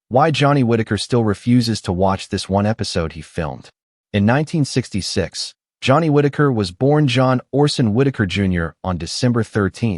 Why Johnny Whitaker still refuses to watch this one episode he filmed. In 1966, Johnny Whitaker was born John Orson Whitaker Jr. on December 13,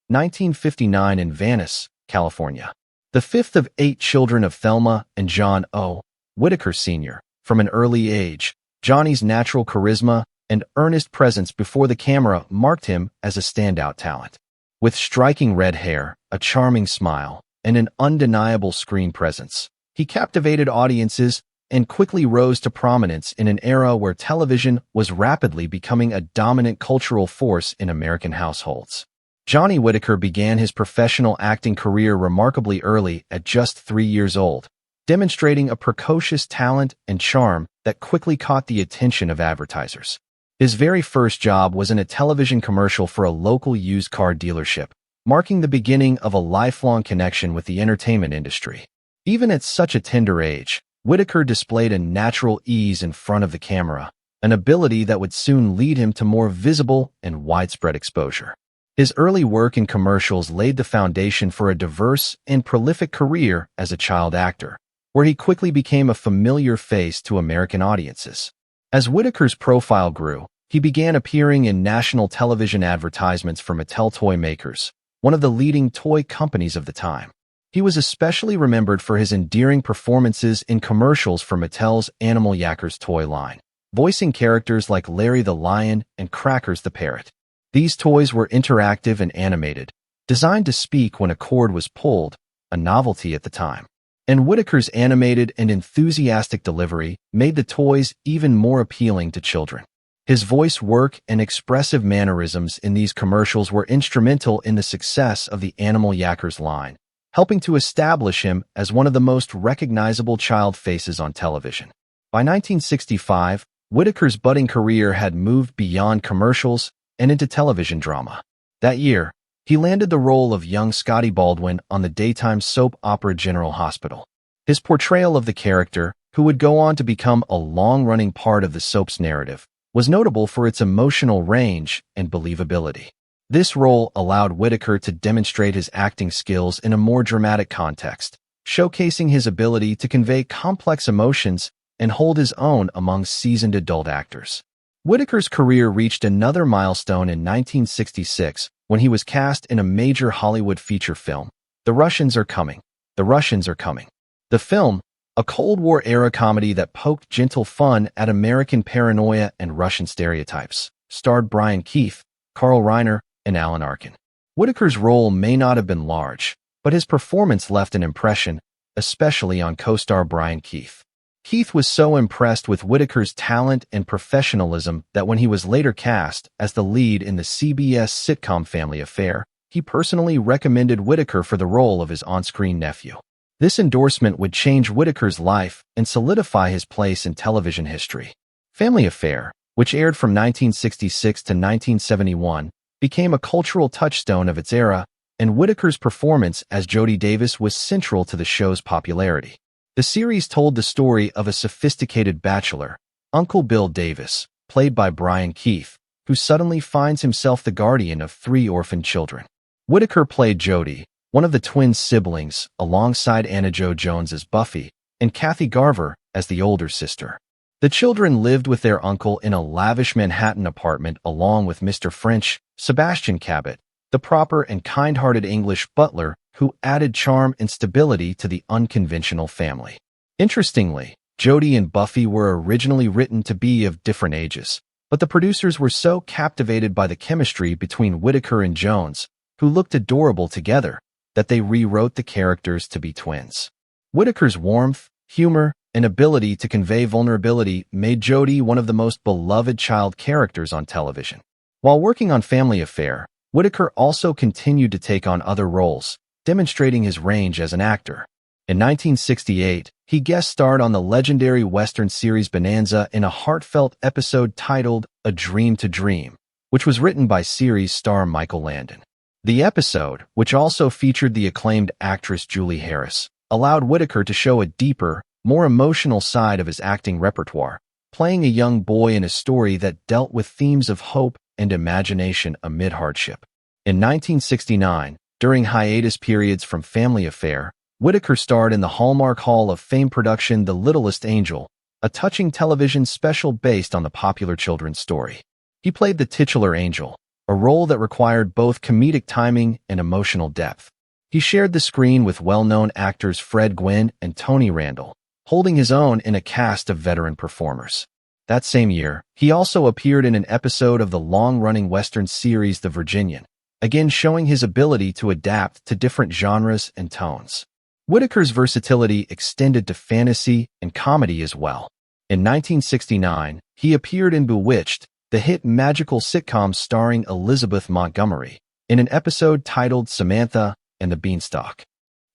1959 in Venice, California. The fifth of 8 children of Thelma and John O. Whitaker Sr. From an early age, Johnny's natural charisma and earnest presence before the camera marked him as a standout talent. With striking red hair, a charming smile, and an undeniable screen presence, he captivated audiences and quickly rose to prominence in an era where television was rapidly becoming a dominant cultural force in American households. Johnny Whitaker began his professional acting career remarkably early at just 3 years old, demonstrating a precocious talent and charm that quickly caught the attention of advertisers. His very first job was in a television commercial for a local used car dealership, marking the beginning of a lifelong connection with the entertainment industry. Even at such a tender age, Whitaker displayed a natural ease in front of the camera, an ability that would soon lead him to more visible and widespread exposure. His early work in commercials laid the foundation for a diverse and prolific career as a child actor, where he quickly became a familiar face to American audiences. As Whitaker's profile grew, he began appearing in national television advertisements for Mattel toy makers, one of the leading toy companies of the time. He was especially remembered for his endearing performances in commercials for Mattel's Animal Yackers toy line, voicing characters like Larry the Lion and Crackers the Parrot. These toys were interactive and animated, designed to speak when a cord was pulled, a novelty at the time. And Whitaker's animated and enthusiastic delivery made the toys even more appealing to children. His voice work and expressive mannerisms in these commercials were instrumental in the success of the Animal Yackers line, helping to establish him as one of the most recognizable child faces on television. By 1965, Whitaker's budding career had moved beyond commercials and into television drama. That year, he landed the role of young Scotty Baldwin on the daytime soap opera General Hospital. His portrayal of the character, who would go on to become a long-running part of the soap's narrative, was notable for its emotional range and believability. This role allowed Whitaker to demonstrate his acting skills in a more dramatic context, showcasing his ability to convey complex emotions and hold his own among seasoned adult actors. Whitaker's career reached another milestone in 1966 when he was cast in a major Hollywood feature film, The Russians Are Coming. The Russians Are Coming. The film, a Cold War-era comedy that poked gentle fun at American paranoia and Russian stereotypes, starred Brian Keith, Carl Reiner, and Alan Arkin. Whitaker's role may not have been large, but his performance left an impression, especially on co-star Brian Keith. Keith was so impressed with Whitaker's talent and professionalism that when he was later cast as the lead in the CBS sitcom Family Affair, he personally recommended Whitaker for the role of his on-screen nephew. This endorsement would change Whitaker's life and solidify his place in television history. Family Affair, which aired from 1966 to 1971, became a cultural touchstone of its era, and Whitaker's performance as Jody Davis was central to the show's popularity. The series told the story of a sophisticated bachelor, Uncle Bill Davis, played by Brian Keith, who suddenly finds himself the guardian of 3 orphaned children. Whitaker played Jody, one of the twin siblings, alongside Anna Jo Jones as Buffy and Kathy Garver as the older sister. The children lived with their uncle in a lavish Manhattan apartment along with Mr. French, Sebastian Cabot, the proper and kind-hearted English butler who added charm and stability to the unconventional family. Interestingly, Jody and Buffy were originally written to be of different ages, but the producers were so captivated by the chemistry between Whitaker and Jones, who looked adorable together, that they rewrote the characters to be twins. Whitaker's warmth, humor, and ability to convey vulnerability made Jody one of the most beloved child characters on television. While working on Family Affair, Whitaker also continued to take on other roles, demonstrating his range as an actor. In 1968, he guest-starred on the legendary Western series Bonanza in a heartfelt episode titled A Dream to Dream, which was written by series star Michael Landon. The episode, which also featured the acclaimed actress Julie Harris, allowed Whitaker to show a deeper, more emotional side of his acting repertoire, playing a young boy in a story that dealt with themes of hope and imagination amid hardship. In 1969, during hiatus periods from Family Affair, Whitaker starred in the Hallmark Hall of Fame production The Littlest Angel, a touching television special based on the popular children's story. He played the titular angel, a role that required both comedic timing and emotional depth. He shared the screen with well-known actors Fred Gwynne and Tony Randall, holding his own in a cast of veteran performers. That same year, he also appeared in an episode of the long-running Western series The Virginian, again showing his ability to adapt to different genres and tones. Whitaker's versatility extended to fantasy and comedy as well. In 1969, he appeared in Bewitched, the hit magical sitcom starring Elizabeth Montgomery, in an episode titled Samantha and the Beanstalk.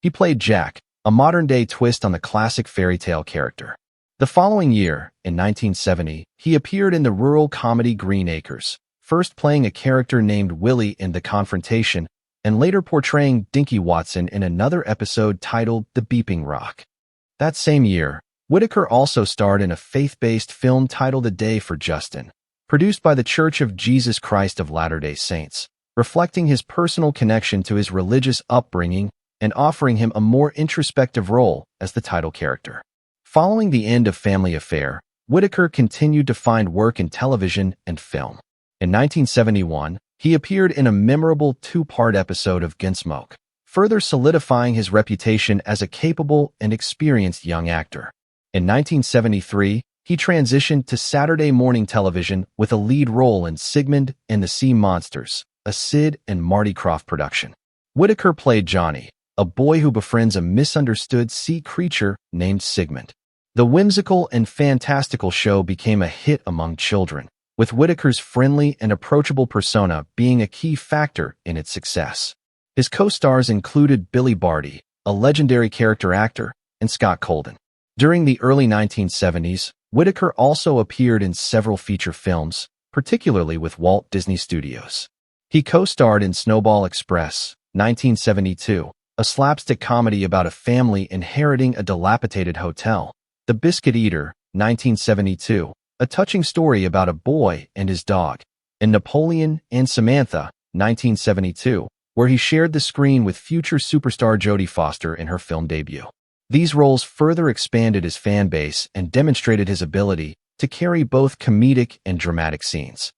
He played Jack, a modern-day twist on the classic fairy tale character. The following year, in 1970, he appeared in the rural comedy Green Acres, first playing a character named Willie in The Confrontation, and later portraying Dinky Watson in another episode titled The Beeping Rock. That same year, Whitaker also starred in a faith-based film titled A Day for Justin, produced by the Church of Jesus Christ of Latter-day Saints, reflecting his personal connection to his religious upbringing and offering him a more introspective role as the title character. Following the end of Family Affair, Whitaker continued to find work in television and film. In 1971, he appeared in a memorable two-part episode of Gunsmoke, further solidifying his reputation as a capable and experienced young actor. In 1973, he transitioned to Saturday morning television with a lead role in Sigmund and the Sea Monsters, a Sid and Marty Krofft production. Whitaker played Johnny, a boy who befriends a misunderstood sea creature named Sigmund. The whimsical and fantastical show became a hit among children, with Whitaker's friendly and approachable persona being a key factor in its success. His co-stars included Billy Barty, a legendary character actor, and Scott Colden. During the early 1970s, Whitaker also appeared in several feature films, particularly with Walt Disney Studios. He co-starred in Snowball Express, 1972, a slapstick comedy about a family inheriting a dilapidated hotel, The Biscuit Eater, 1972, a touching story about a boy and his dog, and Napoleon and Samantha, 1972, where he shared the screen with future superstar Jodie Foster in her film debut. These roles further expanded his fan base and demonstrated his ability to carry both comedic and dramatic scenes.